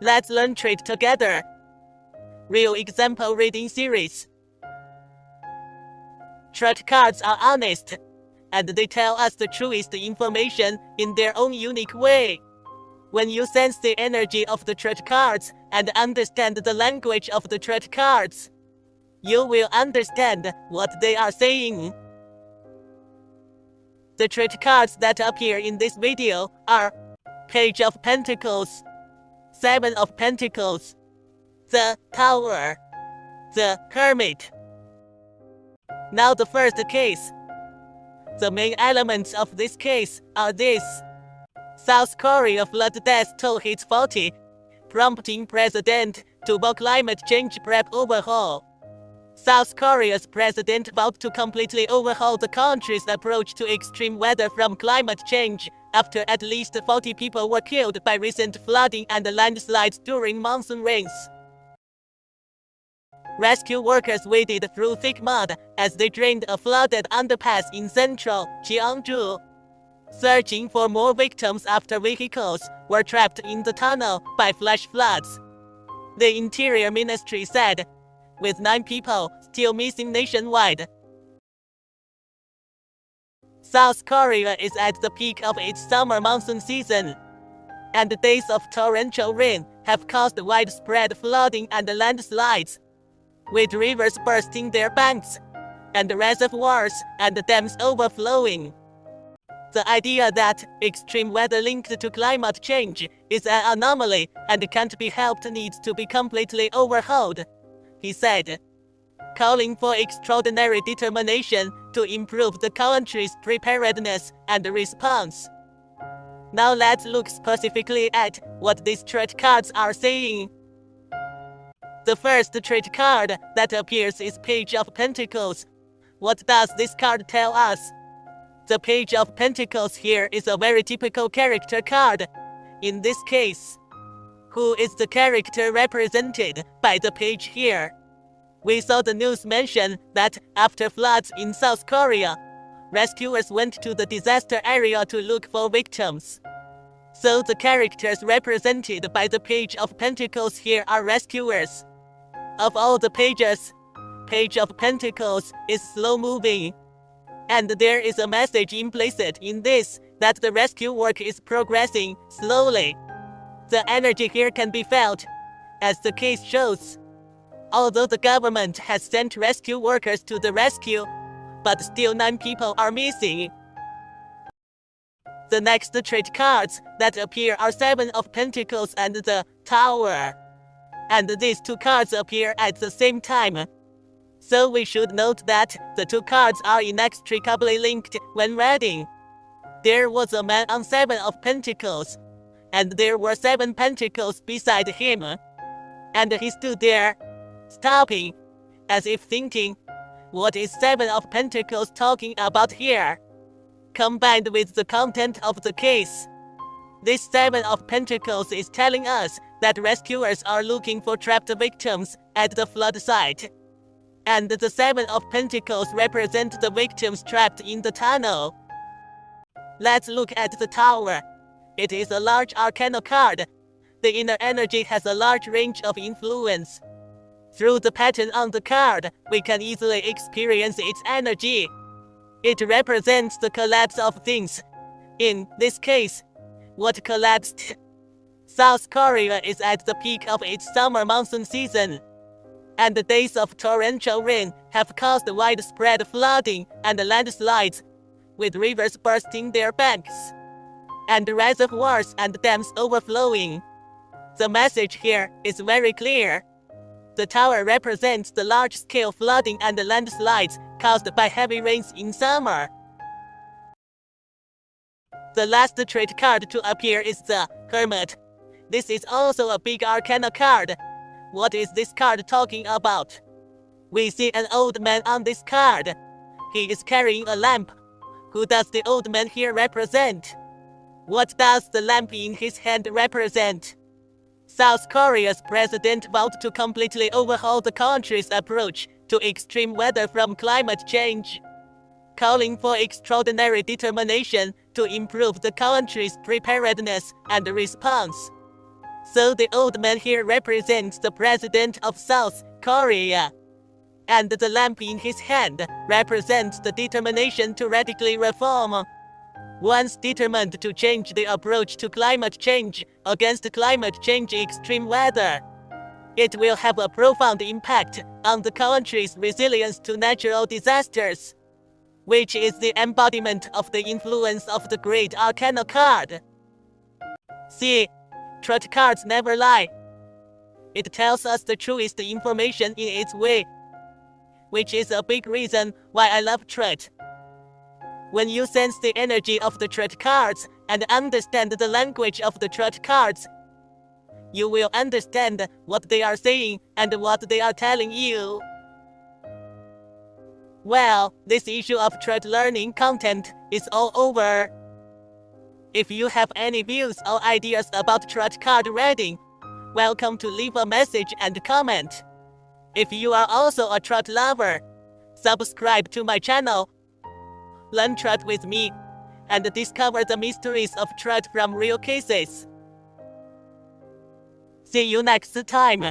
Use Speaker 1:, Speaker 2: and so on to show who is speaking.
Speaker 1: Let's learn trade together. Real example reading series. Trade cards are honest, and they tell us the truest information in their own unique way. When you sense the energy of the trade cards and understand the language of the trade cards, you will understand what they are saying. The trade cards that appear in this video are Page of Pentacles, 7 of Pentacles, the Tower, the Hermit. Now the first case. The main elements of this case are this. South Korea flood death toll hits 40, prompting president to vow climate change prep overhaul. South Korea's president vowed to completely overhaul the country's approach to extreme weather from climate change after at least 40 people were killed by recent flooding and landslides during monsoon rains. Rescue workers waded through thick mud as they drained a flooded underpass in central Jeonju, searching for more victims after vehicles were trapped in the tunnel by flash floods. The Interior Ministry said, with 9 people still missing nationwide. South Korea is at the peak of its summer monsoon season, and days of torrential rain have caused widespread flooding and landslides, with rivers bursting their banks, and reservoirs and dams overflowing. The idea that extreme weather linked to climate change is an anomaly and can't be helped needs to be completely overhauled, he said, calling for extraordinary determination to improve the country's preparedness and response. Now let's look specifically at what these trade cards are saying. The first trade card that appears is Page of Pentacles. What does this card tell us? The Page of Pentacles here is a very typical character card. In this case, who is the character represented by the page here? We saw the news mention that after floods in South Korea, rescuers went to the disaster area to look for victims. So the characters represented by the Page of Pentacles here are rescuers. Of all the pages, Page of Pentacles is slow-moving, and there is a message implicit in this that the rescue work is progressing slowly. The energy here can be felt, as the case shows. Although the government has sent rescue workers to the rescue, but still 9 people are missing. The next trade cards that appear are 7 of Pentacles and the Tower. And these 2 cards appear at the same time. So we should note that the 2 cards are inextricably linked when reading. There was a man on 7 of Pentacles, and there were 7 pentacles beside him. And he stood there, stopping, as if thinking, what is 7 of Pentacles talking about here? Combined with the content of the case, this 7 of Pentacles is telling us that rescuers are looking for trapped victims at the flood site. And the 7 of Pentacles represent the victims trapped in the tunnel. Let's look at the Tower. It is a large arcana card. The inner energy has a large range of influence. Through the pattern on the card, we can easily experience its energy. It represents the collapse of things. In this case, what collapsed? South Korea is at the peak of its summer monsoon season, and the days of torrential rain have caused widespread flooding and landslides, with rivers bursting their banks, and reservoirs and dams overflowing. The message here is very clear. The Tower represents the large-scale flooding and landslides caused by heavy rains in summer. The last trade card to appear is the Hermit. This is also a big arcana card. What is this card talking about? We see an old man on this card. He is carrying a lamp. Who does the old man here represent? What does the lamp in his hand represent? South Korea's president vowed to completely overhaul the country's approach to extreme weather from climate change, calling for extraordinary determination to improve the country's preparedness and response. So the old man here represents the president of South Korea. And the lamp in his hand represents the determination to radically reform. Once determined to change the approach to climate change against climate change extreme weather, it will have a profound impact on the country's resilience to natural disasters, which is the embodiment of the influence of the Great Arcana card. See, truth cards never lie. It tells us the truest information in its way, which is a big reason why I love truth. When you sense the energy of the truth cards and understand the language of the truth cards, you will understand what they are saying and what they are telling you. Well, this issue of truth learning content is all over. If you have any views or ideas about truth card reading, welcome to leave a message and comment. If you are also a truth lover, subscribe to my channel. Learn truth with me and discover the mysteries of truth from real cases. See you next time.